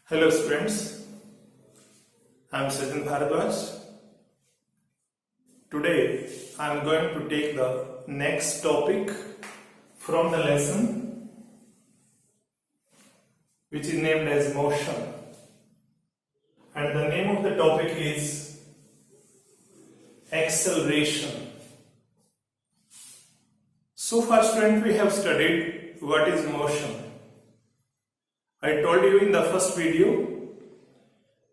Hello students, I am Sajjan Bharadwaj. Today I am going to take the next topic from the lesson which is named as motion, and the name of the topic is acceleration. So far students, we have studied what is motion. I told you in the first video,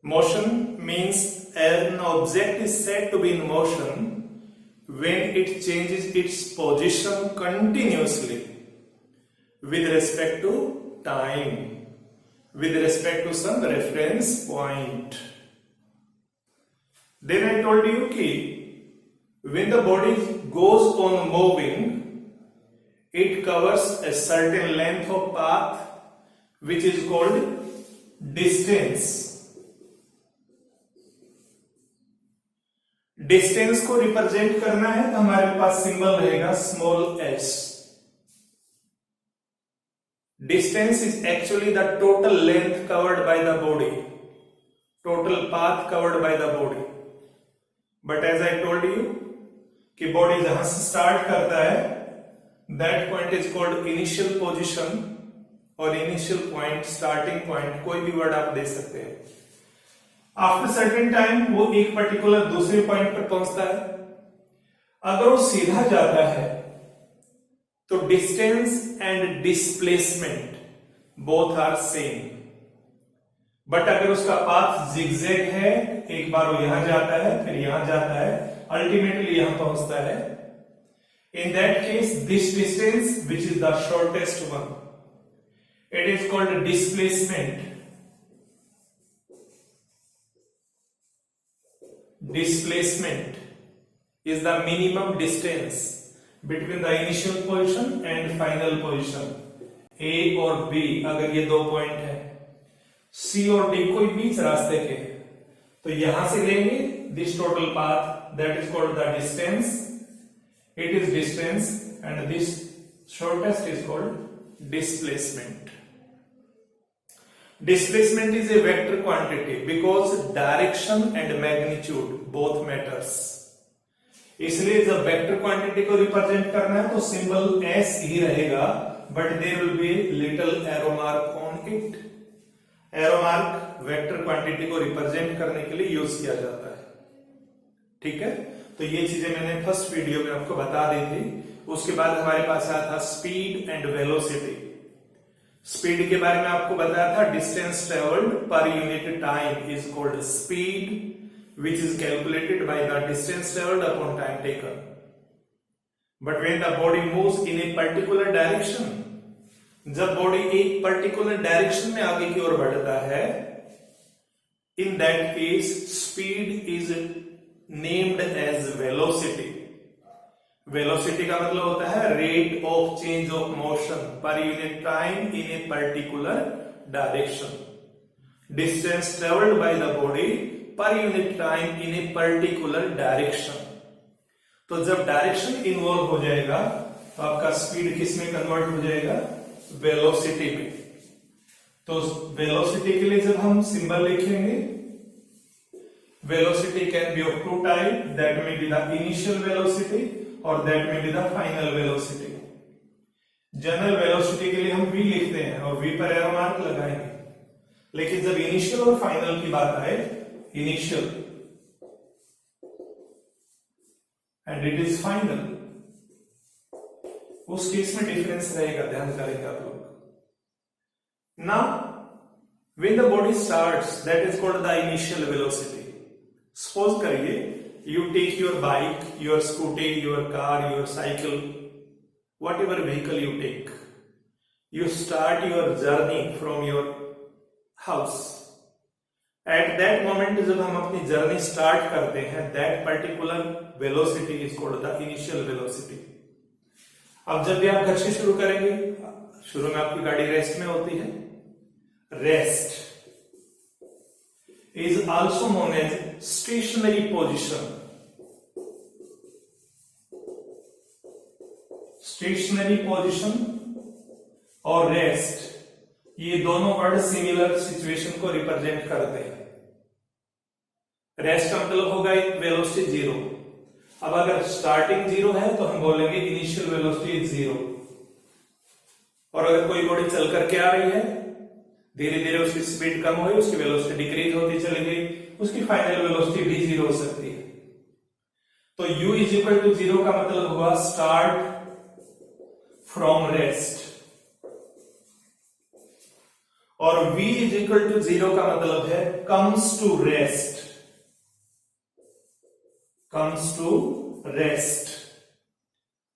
motion means an object is said to be in motion when it changes its position continuously with respect to time, with respect to some reference point. Then I told you that when the body goes on moving, it covers a certain length of path which is called distance. Distance को represent करना है तो हमारे पास symbol रहेगा small s. Distance is actually the total length covered by the body, total path covered by the body. But as I told you कि body जहां से start करता है that point is called initial position और initial point, starting point, कोई भी word आप दे सकते हैं. आफ्टर सर्टेन टाइम वो एक पर्टिकुलर दूसरे पॉइंट पर पहुंचता है. अगर वो सीधा जाता है तो distance and displacement both are same. But अगर उसका पाथ जिगजैग है, एक बार वो यहां जाता है फिर यहां जाता है, अल्टीमेटली यहां पहुंचता है, in that case this distance which is the shortest one, it is called displacement. Displacement is the minimum distance between the initial position and final position. A और B अगर ये दो पॉइंट है, C और D कोई बीच रास्ते के, तो यहां से लेंगे this total path, that is called the distance. It is distance and this shortest is called displacement. Displacement is a vector quantity because direction and magnitude both matters. इसलिए जब वेक्टर क्वांटिटी को रिप्रेजेंट करना है तो symbol s ही रहेगा, but there will be little arrow mark on it. Arrow mark vector quantity को represent करने के लिए यूज किया जाता है. ठीक है, तो ये चीजें मैंने फर्स्ट वीडियो में आपको बता दी थी. उसके बाद हमारे पास आया था स्पीड एंड वेलोसिटी. स्पीड के बारे में आपको बताया था distance travelled per unit time is called speed, which is calculated by the distance travelled upon time taken. But when the body moves in a particular direction, जब body एक particular direction में आगे की ओर बढ़ता है, in that case speed is named as velocity. Velocity का मतलब होता है rate of change of motion per unit time in a particular direction. Distance travelled by the body पर unit time in a particular direction. तो जब direction involve हो जाएगा तो आपका स्पीड किस में कन्वर्ट हो जाएगा? वेलोसिटी में. तो वेलोसिटी के लिए जब हम सिंबल लिखेंगे, velocity can be of two type, that may be the initial velocity और that may be the final velocity. General velocity के लिए हम v लिखते हैं और v पर एरो मार्क लगाएंगे, लेकिन जब इनिशियल और फाइनल की बात आए, initial and it is final, उस केस में डिफरेंस रहेगा, ध्यान करेंगे आप लोग. Now when the body starts, that is called the initial velocity. Suppose करिए you take your bike, your scooty, your car, your cycle, whatever vehicle you take, you start your journey from your house. At that moment जब हम अपनी journey start करते हैं, that particular velocity is called the initial velocity. अब जब भी आप घर से शुरू करेंगे, शुरू में आपकी गाड़ी रेस्ट में होती है. Rest is also known as stationary position. Stationary position or rest ये दोनों वर्ड सिमिलर सिचुएशन को रिप्रेजेंट करते हैं। रेस्ट का मतलब होगा वेलोसिटी जीरो। अब अगर स्टार्टिंग जीरो है तो हम बोलेंगे इनिशियल वेलोसिटी इज जीरो। और अगर कोई बॉडी चल करके आ रही है, धीरे धीरे उसकी स्पीड कम हुई, उसकी वेलोसिटी डिक्रीज होती चली गई, उसकी फाइनल वेलोसिटी भी जीरो हो सकती है। तो u is equal to zero का मतलब हुआ स्टार्ट फ्रॉम रेस्ट, और v is equal to zero का मतलब है comes to rest. Comes to rest.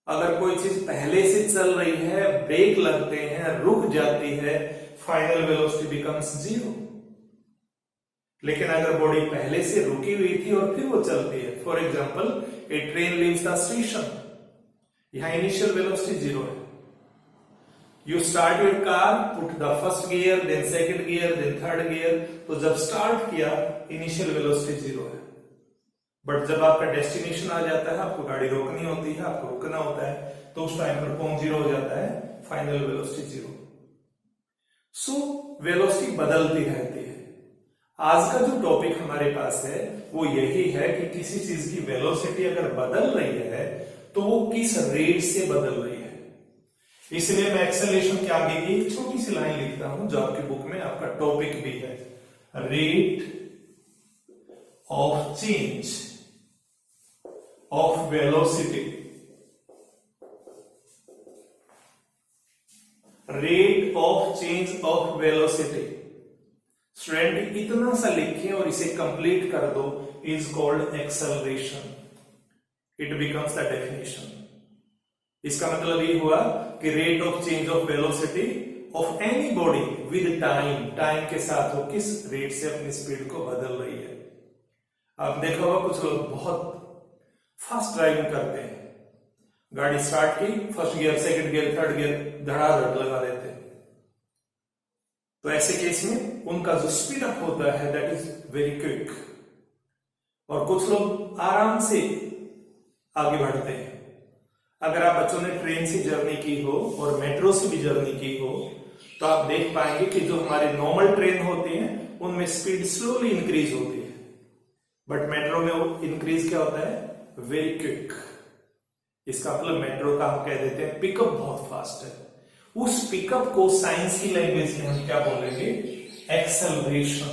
अगर कोई चीज पहले से चल रही है, ब्रेक लगते हैं, रुक जाती है, फाइनल वेलोसिटी बिकम्स जीरो। लेकिन अगर बॉडी पहले से रुकी हुई थी और फिर वो चलती है, for example a train leaves the station, यहां इनिशियल वेलोसिटी जीरो है। You start your car, put the first gear, then second gear, then third gear, तो जब स्टार्ट किया इनिशियल वेलोसिटी जीरो है। बट जब आपका डेस्टिनेशन आ जाता है, आपको गाड़ी रोकनी होती है, आपको रुकना होता है, तो उस टाइम पर कौन जीरो हो जाता है, final velocity zero. So velocity बदलती रहती है। आज का जो टॉपिक हमारे पास है वो यही है कि किसी चीज की वेलोसिटी अगर बदल रही है तो वो किस रेट से बदल रही है। इसलिए मैं एक्सेलरेशन के आगे एक छोटी सी लाइन लिखता हूं जो आपकी बुक में आपका टॉपिक भी है, rate of change of velocity. Rate of change of velocity. Student इतना सा लिखें और इसे कंप्लीट कर दो, is called acceleration. It becomes the definition. इसका मतलब ये हुआ कि rate of change of velocity of any body with time, time के साथ वो किस रेट से अपनी स्पीड को बदल रही है। आप देखा होगा कुछ लोग बहुत फास्ट ड्राइविंग करते हैं, गाड़ी स्टार्ट की, first gear, second gear, third gear धड़ाधड़ लगा देते हैं। तो ऐसे केस में उनका जो स्पीड अप होता है दैट इज वेरी क्विक, और कुछ लोग आराम से आगे बढ़ते हैं। अगर आप बच्चों ने ट्रेन से जर्नी की हो और मेट्रो से भी जर्नी की हो तो आप देख पाएंगे कि जो हमारे नॉर्मल ट्रेन होती हैं उनमें स्पीड स्लोली इंक्रीज होती है, बट मेट्रो में वो इंक्रीज क्या होता है, वेरी क्विक। इसका मतलब मेट्रो का हम कह देते हैं पिकअप बहुत फास्ट है। उस पिकअप को साइंस की लैंग्वेज में हम क्या बोलेंगे, acceleration.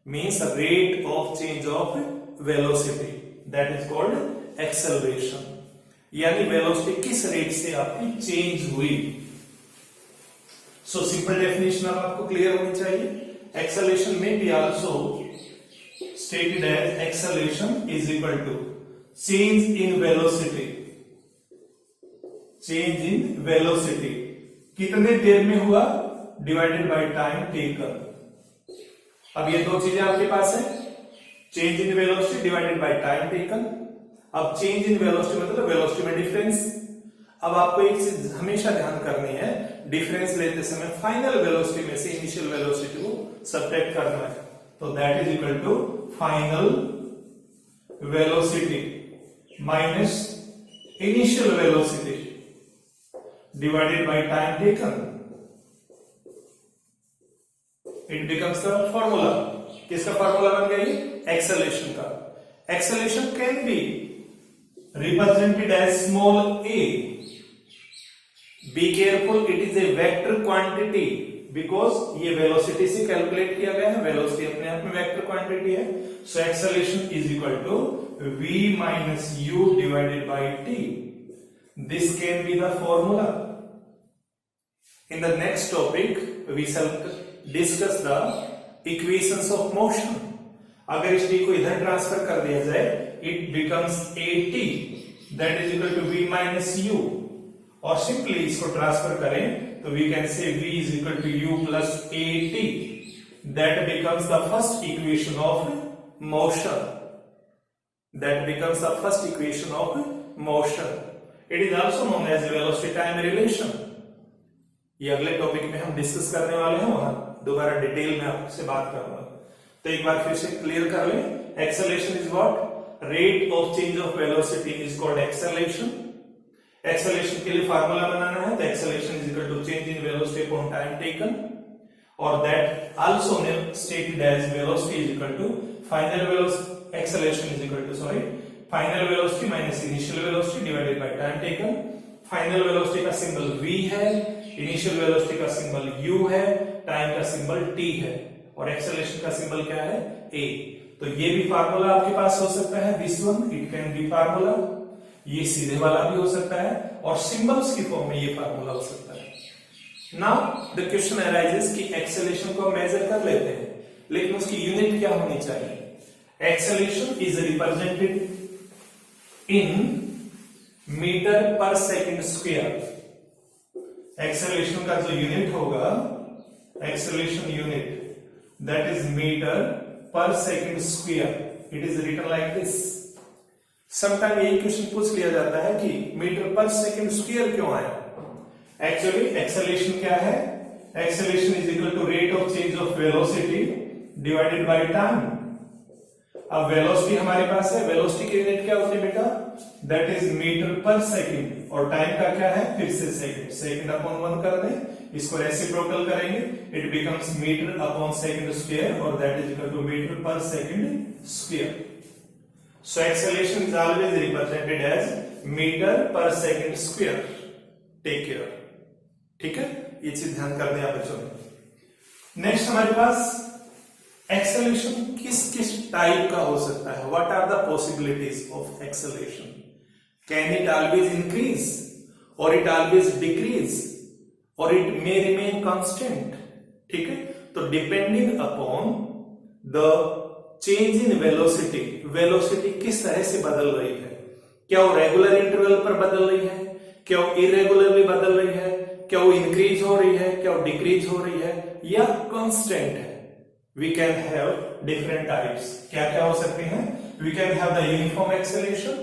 Means rate of change of velocity, that is called acceleration. यानी वेलोसिटी किस रेट से आपकी चेंज हुई। सो सिंपल डेफिनेशन अब आपको क्लियर होनी चाहिए। एक्सेलरेशन में भी also stated as acceleration is equal to change in velocity। change in velocity कितने देर में हुआ, डिवाइडेड बाय टाइम टेकन। अब ये दो चीजें आपके पास है, change in velocity divided by time taken. अब चेंज इन वेलोसिटी मतलब वेलोसिटी में डिफरेंस। अब आपको एक चीज हमेशा ध्यान करनी है, डिफरेंस लेते समय फाइनल वेलोसिटी में से इनिशियल वेलोसिटी को सब्ट्रैक्ट करना है, तो that is equal to final velocity minus initial velocity divided by time taken. It becomes the formula. किसका फॉर्मूला बन गया ये, एक्सेलरेशन का। Acceleration can be represented as small a। Be careful, it is a vector quantity because ये velocity से calculate किया गया है, वेलोसिटी अपने आप में वेक्टर क्वांटिटी है। So acceleration is equal to v minus u divided by t। This can be the formula. In the next topic, we shall discuss the equations of motion. अगर इस t को इधर transfer कर दिया जाए, it becomes at, that is equal to v minus u, और simply इसको transfer करें तो we can say v is equal to u plus at. That becomes the first equation of motion. That becomes the first equation of motion. It is also known as velocity time relation. ये अगले topic में हम discuss करने वाले हैं, वहां दोबारा detail में आपसे बात करूंगा। तो एक बार फिर से क्लियर कर लें, acceleration is what, rate of change of velocity is called acceleration. Acceleration के लिए फार्मूला बनाना है, तो acceleration is equal to change in velocity upon time taken. or that also stated as velocity is equal to final velocity acceleration is equal to final velocity minus initial velocity divided by time taken. Final velocity का symbol v है, initial velocity का symbol u है, time का symbol t है और acceleration का symbol क्या है a। तो ये भी फार्मूला आपके पास हो सकता है, this one it can be formula, ये सीधे वाला भी हो सकता है और सिंबल्स की फॉर्म में ये फार्मूला हो सकता है। नाउ द क्वेश्चन अराइजेस कि एक्सेलरेशन को मेजर कर लेते हैं, लेकिन उसकी यूनिट क्या होनी चाहिए। Acceleration is represented in metre per second square. Acceleration का जो यूनिट होगा, acceleration unit that is metre per second square, it is written like this. Sometime यही क्वेश्चन पूछ लिया जाता है कि मीटर पर सेकंड स्क्वायर क्यों आया। एक्चुअली एक्सेलरेशन क्या है, acceleration is equal to rate of change of velocity divided by time. अब वेलोसिटी हमारे पास है, वेलोसिटी की यूनिट क्या होती है बेटा, that is metre per second और टाइम का क्या है फिर से सेकंड, सेकंड अपॉन 1 कर दें, इसको रेसिप्रोकल करेंगे, it becomes metre upon second square और that is equal to metre per second square. So acceleration is always represented as metre per second square. Take care, ठीक है, ये चीज ध्यान कर दें आप बच्चों ने। नेक्स्ट हमारे पास एक्सेलरेशन किस किस टाइप का हो सकता है, what are the possibilities of acceleration. Can it always increase और इट ऑलवेज डिक्रीज और इट मे रिमेन कांस्टेंट, ठीक है। तो depending upon the change in velocity, velocity किस तरह से बदल रही है, क्या वो रेगुलर इंटरवल पर बदल रही है, क्या वो इरेगुलरली बदल रही है, क्या वो इंक्रीज हो रही है, क्या वो डिक्रीज हो रही है या कांस्टेंट है। We can have different types. क्या क्या हो सकते हैं, we can have the uniform acceleration,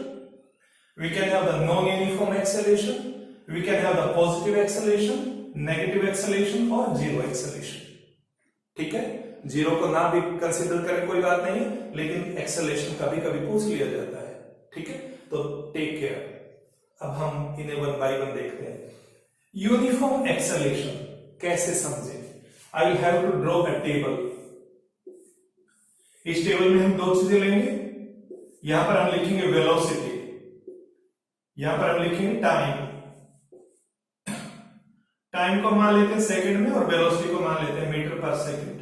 we can have the non-uniform acceleration, we can have the positive acceleration, negative acceleration और zero acceleration, ठीक है। जीरो को ना भी कंसिडर करें कोई बात नहीं है, लेकिन एक्सेलरेशन कभी कभी पूछ लिया जाता है, ठीक है। तो टेक केयर। अब हम इन्हें 1 by 1 देखते हैं। यूनिफॉर्म एक्सेलरेशन कैसे समझें, I will have to draw a table. इस टेबल में हम 2 चीजें लेंगे, यहां पर हम लिखेंगे वेलोसिटी, यहां पर हम लिखेंगे टाइम। टाइम को मान लेते हैं सेकंड में और वेलोसिटी को मान लेते हैं मीटर पर सेकंड।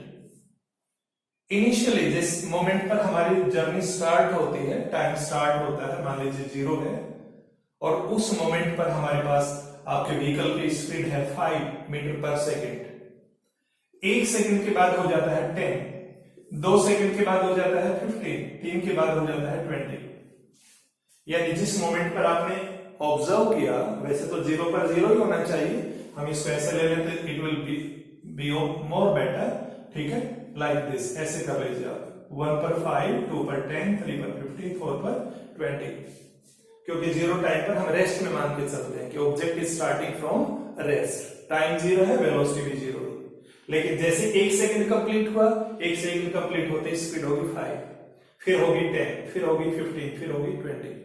इनिशियली जिस मोमेंट पर हमारी जर्नी स्टार्ट होती है, टाइम स्टार्ट होता है, मान लीजिए 0 है और उस मोमेंट पर हमारे पास आपके व्हीकल की स्पीड है 5 मीटर पर सेकंड। 1 सेकंड के बाद हो जाता है 10, 2 सेकंड के बाद हो जाता है 15, 3 के बाद हो जाता है 20। यानी जिस मोमेंट पर आपने ऑब्जर्व किया, वैसे तो 0 पर 0 ही होना चाहिए, हम इसको ऐसे ले लेते, it will be more better, ठीक है, लाइक दिस, ऐसे कर लीजिए आप। 1 पर 5, 2 पर 10, 3 पर 15, 4 पर 20, क्योंकि 0 टाइम पर हम रेस्ट में मान के चलते हैं कि object is starting from rest. Time 0 है, वेलोसिटी भी 0 है, लेकिन जैसे 1 सेकंड कंप्लीट हुआ, 1 सेकंड कंप्लीट होते स्पीड होगी 5, फिर होगी 10, फिर होगी 15, फिर होगी 20।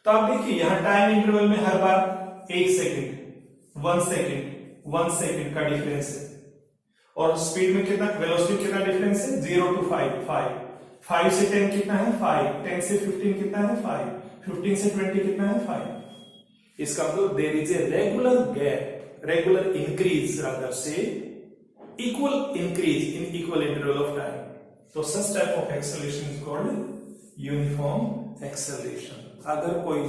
तो आप देखिए यहां टाइम इंटरवल में हर बार 1 सेकंड, 1 सेकंड का डिफरेंस है और स्पीड में कितना, वेलोसिटी कितना डिफरेंस है, 0 to 5, 5 से 10 कितना है 5, 10 से 15 कितना है 5, 15 से 20 कितना है 5। इसका मतलब there is a regular gap, regular increase rather से equal increase in equal interval of time. So such type of acceleration is called uniform acceleration. अगर कोई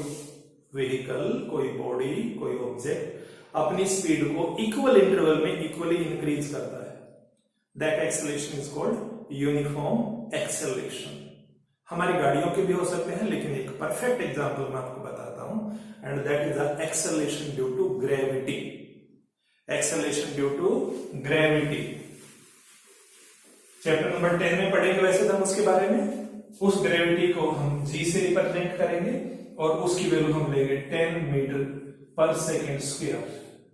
व्हीकल, कोई बॉडी, कोई ऑब्जेक्ट अपनी स्पीड को इक्वल इंटरवल में इक्वली इंक्रीज करता है, that acceleration is called uniform acceleration. हमारी गाड़ियों के भी हो सकते हैं, लेकिन एक परफेक्ट एग्जांपल मैं आपको बताता हूं, and that is the acceleration due to gravity. Acceleration due to gravity chapter number 10 में पढ़ेंगे वैसे तो हम उसके बारे में। उस ग्रेविटी को हम g से रिप्रेजेंट करेंगे और उसकी वैल्यू हम लेंगे 10 metre per second square,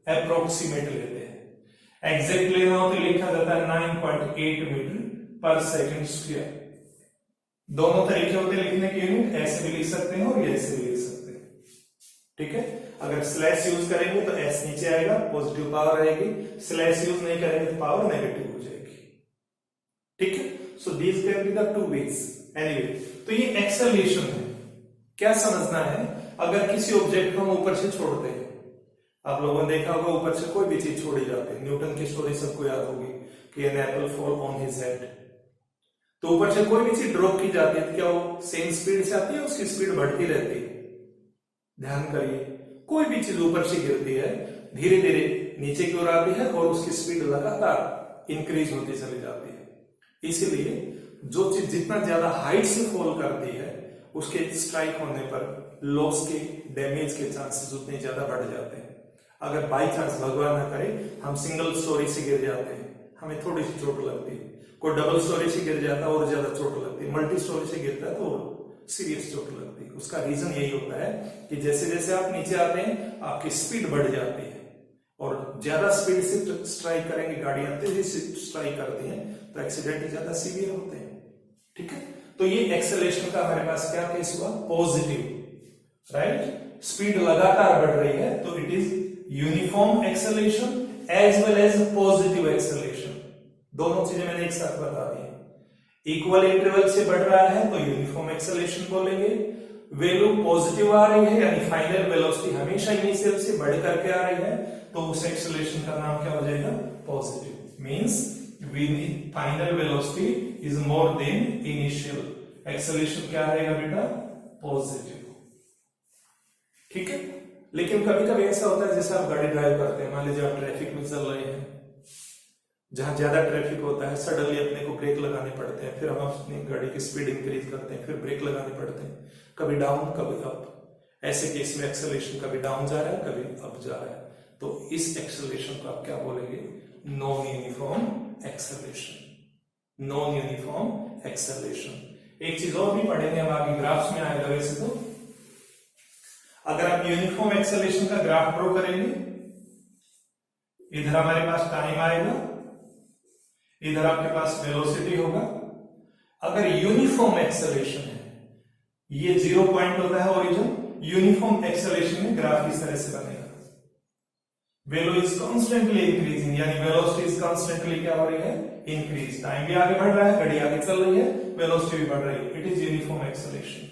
approximate लेते हैं। एग्जैक्ट लेना हो तो लिखा जाता है 9.8 मीटर पर सेकेंड स्क्वायर। दोनों तरीके होते हैं लिखने की यूनिट, ऐसे भी लिख सकते हैं और ऐसे भी लिख सकते हैं, ठीक है। अगर स्लैश यूज करेंगे तो एस नीचे आएगा, पॉजिटिव पावर रहेगी, स्लैश यूज नहीं करेंगे तो पावर नेगेटिव हो जाएगी। ठीक है, so these can be the two ways. Anyway, तो ये एक्सेलरेशन है। क्या समझना है, अगर किसी ऑब्जेक्ट को हम ऊपर से छोड़ते हैं, आप लोगों ने देखा होगा ऊपर से कोई भी चीज छोड़ी जाती है, न्यूटन की स्टोरी सबको याद होगी कि an apple fall on his head. तो ऊपर से कोई भी चीज ड्रॉप की जाती है तो क्या वो सेम स्पीड से आती है, उसकी स्पीड बढ़ती रहती है? ध्यान करिए, कोई भी चीज ऊपर से गिरती है धीरे धीरे नीचे की ओर आती है और उसकी स्पीड लगातार इंक्रीज होती चली जाती है। इसीलिए जो चीज जितना ज्यादा हाइट से फॉल करती है उसके स्ट्राइक होने पर लॉस के, डैमेज के चांसेस उतने ज्यादा बढ़ जाते हैं। अगर बाई चांस भगवान ना करे हम सिंगल स्टोरी से गिर जाते हैं, हमें थोड़ी सी चोट लगती है, कोई डबल स्टोरी से गिर जाता है और ज्यादा चोट लगती है, मल्टी स्टोरी से गिरता है तो सीरियस चोट लगती है। उसका रीजन यही होता है कि जैसे जैसे आप नीचे आते हैं आपकी स्पीड बढ़ जाती है और ज्यादा स्पीड से स्ट्राइक करेंगे, गाड़ियां तेजी से स्ट्राइक करती हैं तो एक्सीडेंट ज्यादा सीवियर होते हैं। ठीक है, तो ये एक्सेलरेशन का हमारे पास क्या केस हुआ, पॉजिटिव, राइट? स्पीड लगातार बढ़ रही है तो it is uniform acceleration as well as positive acceleration. दोनों चीजें मैंने एक साथ बता दी। इक्वल इंटरवल से बढ़ रहा है तो यूनिफॉर्म एक्सेलरेशन बोलेंगे। वैल्यू पॉजिटिव आ रही है यानी फाइनल वेलोसिटी हमेशा इनिशियल से बढ़ करके आ रही है तो उस एक्सेलरेशन का नाम क्या हो जाएगा, positive. Means final velocity is more than initial. Acceleration क्या रहेगा बेटा, पॉजिटिव। ठीक है, लेकिन कभी कभी ऐसा होता है जैसे आप गाड़ी ड्राइव करते हैं, मान लीजिए आप ट्रैफिक में चल रहे हैं, जहां ज्यादा ट्रैफिक होता है सडनली अपने को ब्रेक लगाने पड़ते हैं, फिर हम अपनी गाड़ी की स्पीड इंक्रीज करते हैं, फिर ब्रेक लगाने पड़ते हैं, कभी डाउन कभी अप। ऐसे केस में एक्सेलरेशन कभी डाउन जा रहा है कभी अप जा रहा है, तो इस एक्सेलरेशन को आप क्या बोलेंगे, non uniform acceleration. Non uniform acceleration. एक चीज और भी पढ़ेंगे हम आगे, ग्राफ्स में आएगा वैसे तो। अगर आप यूनिफॉर्म एक्सेलरेशन का ग्राफ ड्रॉ करेंगे, इधर हमारे पास टाइम आएगा, इधर आपके पास वेलोसिटी होगा। अगर यूनिफॉर्म एक्सेलरेशन है, ये 0 पॉइंट होता है ओरिजिन, यूनिफॉर्म एक्सेलरेशन में ग्राफ इस तरह से बनेगा। वेलो इज कॉन्स्टेंटली इंक्रीजिंग यानी वेलोसिटी इज कॉन्स्टेंटली क्या हो रही है, इंक्रीज। टाइम भी आगे बढ़ रहा है, घड़ी आगे चल रही है, वेलोसिटी भी बढ़ रही है, it is uniform acceleration.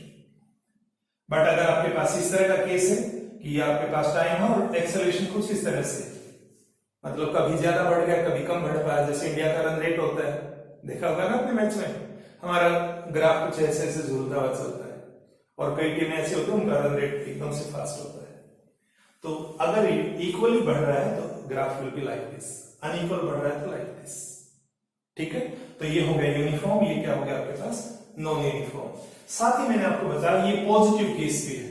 But अगर आपके पास इस तरह का केस है कि आपके पास टाइम है और एक्सेलरेशन कुछ इस तरह से, मतलब कभी ज्यादा बढ़ गया कभी कम बढ़ पाया, जैसे इंडिया का रन रेट होता है, देखा होगा ना अपने मैच में, हमारा ग्राफ कुछ ऐसे ऐसे झूलता हुआ चलता है और कई टीमें ऐसी होती है उनका रन रेट एकदम से फास्ट होता है। तो अगर इक्वली बढ़ रहा है तो graph will be like this, unequal बढ़ रहा है तो लाइक दिस। ठीक है, तो ये हो गया यूनिफॉर्म, ये क्या हो गया आपके पास, नॉन यूनिफॉर्म। साथ ही मैंने आपको बताया ये पॉजिटिव केस भी है,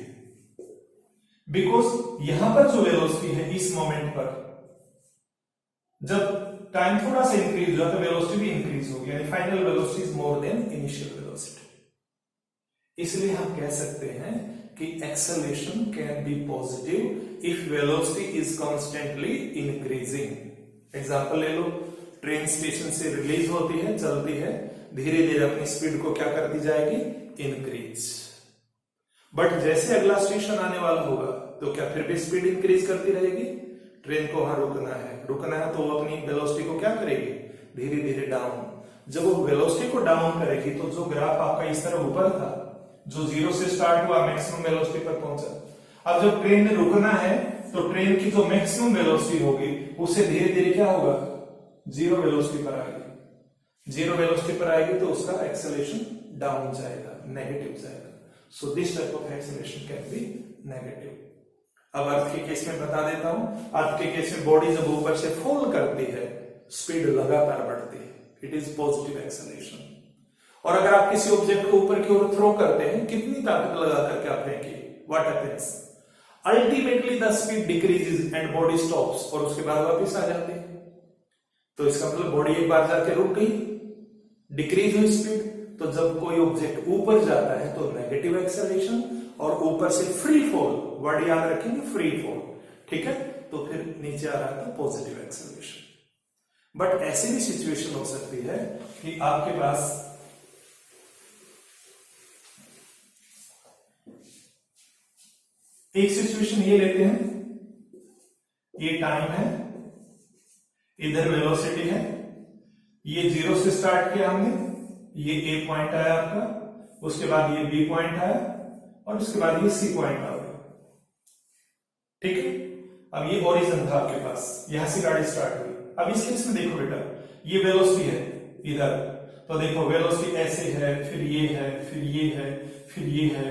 बिकॉज यहां पर जो वेलोसिटी है इस मोमेंट पर, जब टाइम थोड़ा सा इंक्रीज हुआ तो वेलोसिटी भी इंक्रीज होगी, यानी final velocity is more than initial velocity. इसलिए हम कह सकते हैं कि acceleration can B positive if velocity is constantly increasing. Example ले लो, ट्रेन स्टेशन से रिलीज होती है, चलती है, धीरे धीरे अपनी स्पीड को क्या करती जाएगी, इंक्रीज। बट जैसे अगला स्टेशन आने वाला होगा तो क्या फिर भी स्पीड इंक्रीज करती रहेगी, ट्रेन को वहां रुकना है तो वो अपनी वेलोसिटी को क्या करेगी, धीरे धीरे डाउन। जब वो वेलोसिटी को डाउन करेगी तो जो ग्राफ आपका इस तरह ऊपर था, जो 0 से स्टार्ट हुआ मैक्सिमम वेलोसिटी पर पहुंचा, अब जब ट्रेन ने रुकना है तो ट्रेन की जो मैक्सिमम वेलोसिटी होगी उससे धीरे धीरे क्या होगा, 0 वेलोसिटी पर आएगी। 0 वेलोसिटी पर आएगी तो उसका एक्सेलरेशन डाउन जाएगा, नेगेटिव जाएगा। So this type of acceleration can B negative. अब अर्थ के केस में बता देता हूं, अर्थ के केस में बॉडी जब ऊपर से फॉल करती है स्पीड लगातार बढ़ती है, इट इज पॉजिटिव एक्सेलरेशन। और अगर आप किसी ऑब्जेक्ट को ऊपर की ओर थ्रो करते हैं, कितनी ताकत लगा करके आप फेंकिए, what happens, ultimately the speed decreases and body stops, और उसके बाद वापस आ जाती है। तो इसका मतलब बॉडी एक बार जाके रुक गई, डिक्रीज हुई स्पीड। तो जब कोई ऑब्जेक्ट ऊपर जाता है तो नेगेटिव एक्सेलरेशन, और ऊपर से फ्री फॉल, वर्ड याद रखेंगे, फ्री फॉल, ठीक है, तो फिर नीचे आ रहा है तो पॉजिटिव एक्सेलरेशन। बट ऐसी भी सिचुएशन हो सकती है कि आपके पास एक सिचुएशन ये लेते हैं, ये टाइम है, इधर वेलोसिटी है, ये 0 से स्टार्ट किया हमने, ये A पॉइंट आया आपका, उसके बाद ये B पॉइंट आया और उसके बाद ये C पॉइंट आ गया। ठीक है, अब ये ओरिजिन था आपके पास, यहां से गाड़ी स्टार्ट हुई। अब इस केस में देखो बेटा, ये वेलोसिटी है इधर, तो देखो वेलोसिटी ऐसे है, फिर ये है, फिर ये है, फिर ये है,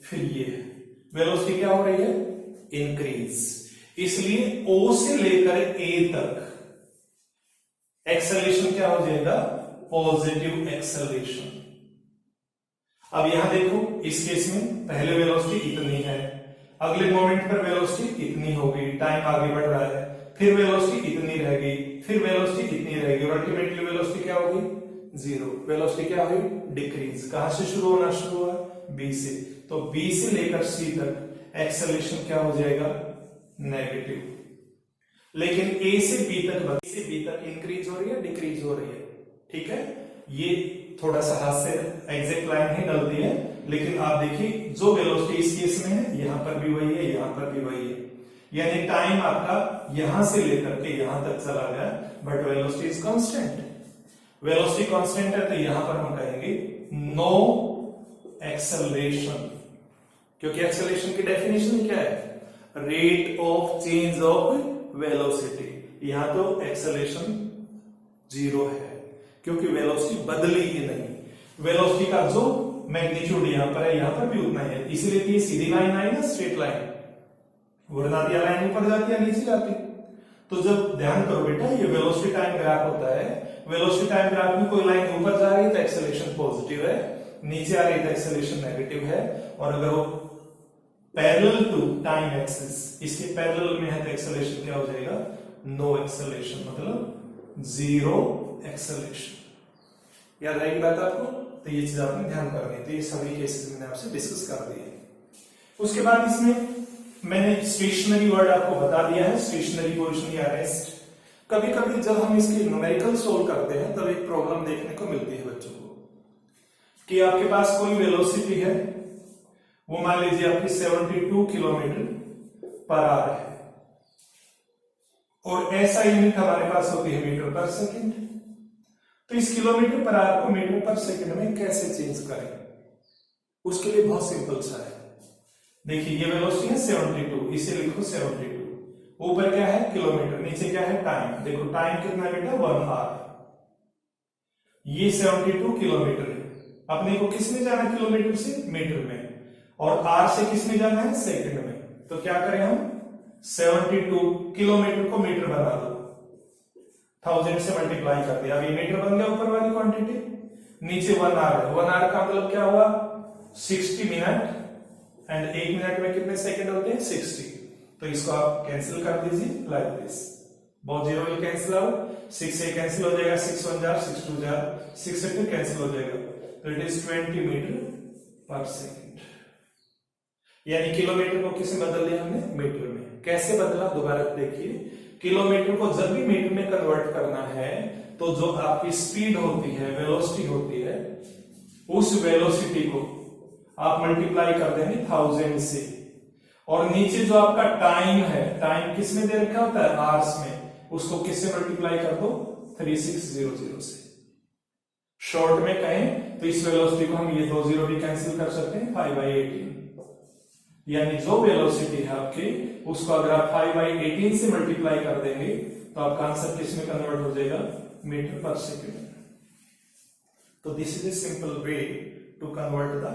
फिर ये है। वेलोसिटी क्या हो रही है? इंक्रीज। इसलिए O से लेकर A तक एक्सेलरेशन क्या हो जाएगा? Positive acceleration. अब यहां देखो, इस केस में पहले वेलोसिटी इतनी है, अगले मोमेंट पर वेलोसिटी इतनी होगी, टाइम आगे बढ़ रहा है, फिर वेलोसिटी इतनी रह गई, फिर वेलोसिटी इतनी रहेगी और अल्टीमेटली वेलोसिटी क्या होगी? 0। वेलोसिटी क्या हुई? डिक्रीज। कहां से शुरू होना शुरू हुआ? B से। तो B से लेकर C तक एक्सेलरेशन क्या हो जाएगा? नेगेटिव। लेकिन A से B तक इंक्रीज हो रही है, डिक्रीज हो रही है। ठीक है, ये थोड़ा सा हाथ से एग्जैक्ट लाइन है, गलती है, लेकिन आप देखिए जो वेलोसिटी इस केस में है, यहां पर भी वही है, यहां पर भी वही है, यानी टाइम आपका यहां से लेकर के यहां तक चला गया, but velocity is constant. Velocity constant है तो यहां पर हम कहेंगे नो एक्सेलरेशन, क्योंकि एक्सेलरेशन की डेफिनेशन क्या है? Rate of change of velocity. यहां तो एक्सेलरेशन 0 है, क्योंकि वेलोसिटी बदली ही नहीं। वेलोसिटी का जो मैग्नीट्यूड यहां पर है, यहां पर भी उतना ही है, इसीलिए ये सीधी लाइन आई ना, स्ट्रेट लाइन। वर्णाती लाइन ऊपर जाती है, नीचे जाती। तो जब ध्यान करो बेटा, ये वेलोसिटी टाइम ग्राफ होता है, वेलोसिटी टाइम ग्राफ में कोई लाइन ऊपर जा रही है तो एक्सेलरेशन पॉजिटिव है, नीचे आ रही है तो एक्सेलरेशन नेगेटिव है, और अगर वो पैरेलल टू टाइम एक्सिस, इसके पैरेलल में है तो एक्सेलरेशन क्या हो जाएगा? नो एक्सेलरेशन, मतलब 0 एक्सेलरेशन। याद रहेगी बात आपको? तो ये चीज आपने ध्यान करनी है। तो ये सभी केसेस मैंने आपसे डिस्कस कर दिए। उसके बाद इसमें मैंने स्टेशनरी वर्ड आपको बता दिया है, स्टेशनरी पोजीशन या रेस्ट। कभी कभी जब हम इसके न्यूमेरिकल सोल्व करते हैं तब एक प्रॉब्लम देखने को मिलती है बच्चों को, कि आपके पास कोई वेलोसिटी है, वो मान लीजिए आपकी 72 किलोमीटर पर आवर है, और ऐसा यूनिट हमारे पास होती है मीटर पर सेकंड। तो इस किलोमीटर पर आवर को मीटर पर सेकंड में कैसे चेंज करें? उसके लिए बहुत सिंपल सा है। देखिए, ये वेलोसिटी है 72, इसे लिखो 72, ऊपर क्या है? किलोमीटर, नीचे क्या है? टाइम। देखो टाइम कितना बेटा? 1 आवर। ये 72 किलोमीटर है, अपने को किस में जाना है? किलोमीटर से मीटर में, और आर से किस में जाना है? सेकंड में। तो क्या करें हम? 72 किलोमीटर को मीटर बना दो, 1000 से मल्टीप्लाई कर दिया, अब ये मीटर बन गया ऊपर वाली क्वांटिटी, नीचे 1 आवर है। 1 आवर का मतलब क्या हुआ? 60 मिनट, एंड 1 मिनट में कितने सेकंड होते हैं? 60। तो इसको आप कैंसिल कर दीजिए लाइक दिस, बहुत जीरो विल कैंसिल आउट, 6 से कैंसिल हो जाएगा, 6 1 जार, 6 2 जार, 6 से फिर कैंसिल हो जाएगा, तो it is 20 metre per second. यानी किलोमीटर को किसमें बदल दिया हमने? मीटर में। कैसे बदला? दोबारा देखिए, किलोमीटर को जब भी मीटर में कन्वर्ट करना है तो जो आपकी स्पीड होती है, वेलोसिटी होती है, उस वेलोसिटी को आप मल्टीप्लाई कर देंगे 1000 से, और नीचे जो आपका टाइम है, टाइम किस में दे रखा होता है? आवर्स में, उसको किससे मल्टीप्लाई कर दो? 3600 से। शॉर्ट में कहें तो इस वेलोसिटी को हम ये 2 जीरो भी कैंसिल कर सकते हैं, 5/18। यानी जो वेलोसिटी है आपकी, उसको अगर आप 5/18 से मल्टीप्लाई कर देंगे तो आपका आंसर किस में कन्वर्ट हो जाएगा? Metre per second. तो this is a simple way to convert the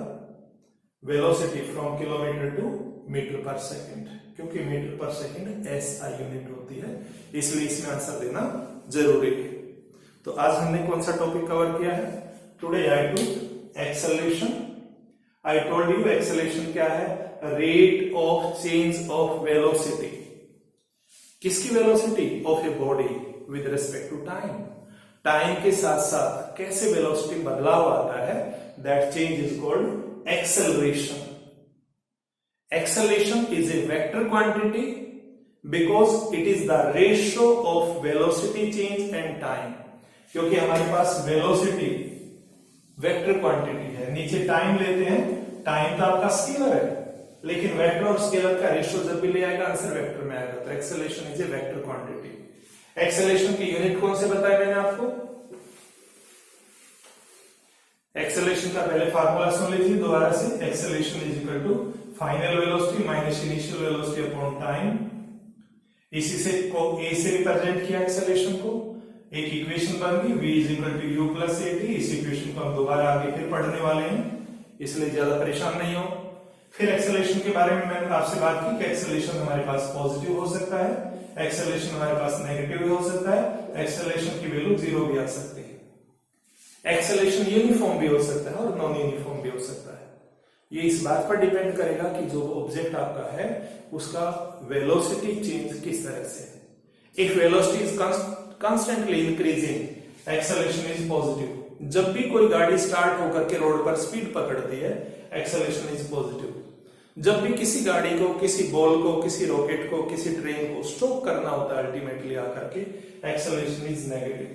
velocity from kilometre to metre per second, क्योंकि metre per second SI unit होती है, इसलिए इसमें आंसर देना जरूरी है। तो आज हमने कौन सा टॉपिक कवर किया है? Today I took acceleration. I told you acceleration क्या है? Rate of change of velocity. किसकी velocity? Of a body with respect to time. Time के साथ साथ कैसे वेलोसिटी बदलाव आता है, that change is called acceleration. Acceleration is a vector quantity because it is the ratio of velocity change and time। क्योंकि हमारे पास वेलोसिटी वेक्टर क्वांटिटी है, नीचे टाइम लेते हैं, टाइम तो आपका स्केलर है, लेकिन वेक्टर और स्केलर का रेशियो जब भी ले आएगा आंसर वेक्टर में आएगा। तो acceleration is a vector quantity. Acceleration की यूनिट कौन से बताया मैंने आपको? एक्सेलरेशन का पहले फार्मूला सुन लीजिए दोबारा से। Acceleration is equal to final velocity minus initial velocity upon time. इसी से ए से रिप्रेजेंट किया एक्सेलरेशन को, एक इक्वेशन बन गई v is equal to u plus a t. इस इक्वेशन को हम दोबारा आगे फिर पढ़ने वाले हैं, इसलिए ज्यादा परेशान नहीं हो। फिर एक्सेलरेशन के बारे में मैंने आपसे बात की कि एक्सेलरेशन हमारे पास पॉजिटिव हो सकता है, एक्सेलरेशन हमारे पास नेगेटिव भी हो सकता है, एक्सेलरेशन की वैल्यू 0 भी आ सकती है। एक्सेलरेशन यूनिफॉर्म भी हो सकता है और नॉन यूनिफॉर्म भी हो सकता है। ये इस बात पर डिपेंड करेगा कि जो ऑब्जेक्ट आपका है उसका वेलोसिटी चेंज किस तरह से। If velocity is constantly increasing, acceleration is positive. जब भी कोई गाड़ी स्टार्ट होकर के रोड पर स्पीड पकड़ती है, acceleration is positive. जब भी किसी गाड़ी को, किसी बॉल को, किसी रॉकेट को, किसी ट्रेन को स्टॉप करना होता है अल्टीमेटली आकर के, acceleration is negative.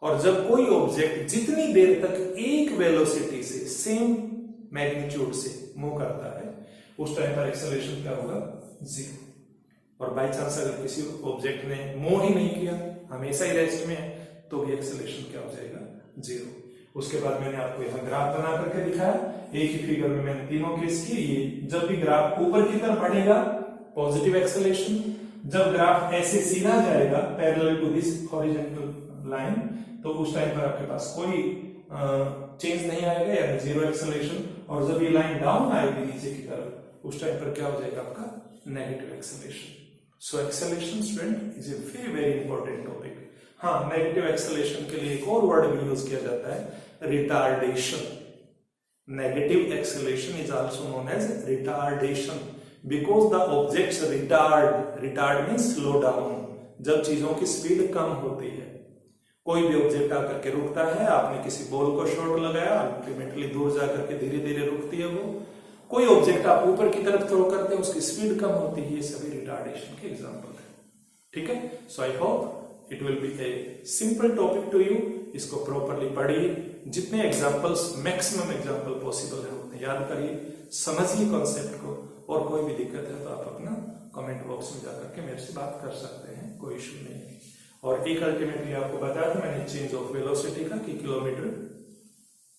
और जब कोई ऑब्जेक्ट जितनी देर तक एक वेलोसिटी से, सेम मैग्नीट्यूड से मूव करता है, उस टाइम पर एक्सेलरेशन क्या होगा? 0। और बाई चांस अगर किसी ऑब्जेक्ट ने मूव ही नहीं किया, हमेशा ही रेस्ट में है, तो भी एक्सेलरेशन क्या हो जाएगा? 0। उसके बाद मैंने आपको यहाँ ग्राफ बना करके दिखाया, एक ही फिगर में मैंने तीनों केस किए। ये जब भी ग्राफ ऊपर की तरफ बढ़ेगा पॉजिटिव एक्सेलरेशन, जब ग्राफ ऐसे सीधा जाएगा parallel to this horizontal line, तो उस टाइम पर आपके पास कोई चेंज नहीं आएगा, यानी 0 एक्सेलरेशन। और जब ये लाइन डाउन आएगी नीचे की तरफ, उस टाइम पर क्या हो जाएगा आपका? Negative acceleration. So acceleration student is a very very important topic. हाँ, नेगेटिव एक्सेलरेशन के लिए एक और वर्ड भी यूज किया जाता है, retardation. Negative acceleration is also known as retardation because the objects retard means slow down. जब चीजों की स्पीड कम होती है, कोई भी ऑब्जेक्ट आकर के रुकता है, आपने किसी बॉल को शॉट लगाया, अल्टीमेटली दूर जाकर के धीरे धीरे रुकती है वो। कोई ऑब्जेक्ट आप ऊपर की तरफ थ्रो करते हैं, उसकी स्पीड कम होती है, ये सभी रिटार्डेशन के एग्जांपल है। ठीक है, so I hope it will be a simple topic to you. इसको प्रॉपरली पढ़िए, जितने एग्जांपल्स, मैक्सिमम एग्जांपल पॉसिबल है उतने याद करिए, समझिए कॉन्सेप्ट को। और कोई भी दिक्कत है तो आप अपना कमेंट बॉक्स में जाकर के मेरे से बात कर सकते हैं, कोई इशू नहीं है। और एक अल्टीमेटली आपको बताया था मैंने चेंज ऑफ वेलोसिटी का कि किलोमीटर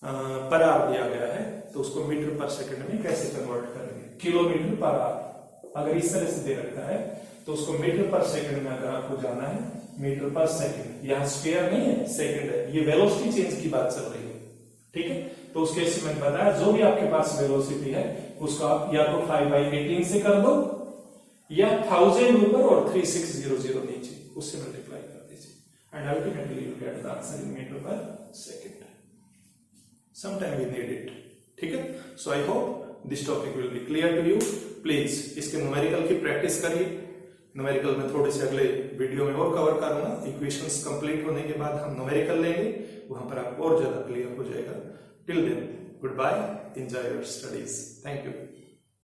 पर आवर दिया गया है, तो उसको मीटर पर सेकंड में कैसे कन्वर्ट करेंगे? किलोमीटर पर आवर अगर इस तरह से दे रखा है तो उसको मीटर पर सेकंड में अगर आपको जाना है, मीटर पर सेकंड, यहाँ स्क्वायर नहीं है, सेकंड है, ये वेलोसिटी चेंज की बात चल रही है। ठीक है, तो उस केस में मैंने बताया जो भी आपके पास वेलोसिटी है उसको आप या तो 5/18 से कर दो, या 1000 ऊपर और 3600 नीचे, उससे मल्टीप्लाई कर दीजिए and ultimately you get the answer in metre per second. Sometime we need it. ठीक है, so I hope this topic will be clear to you. Please इसके न्यूमेरिकल की प्रैक्टिस करिए। न्यूमेरिकल में थोड़े से अगले वीडियो में और कवर करूंगा। इक्वेशंस कंप्लीट होने के बाद हम न्यूमेरिकल लेंगे, वहां पर आपको और ज्यादा क्लियर हो जाएगा। Till then goodbye, enjoy your studies, thank you.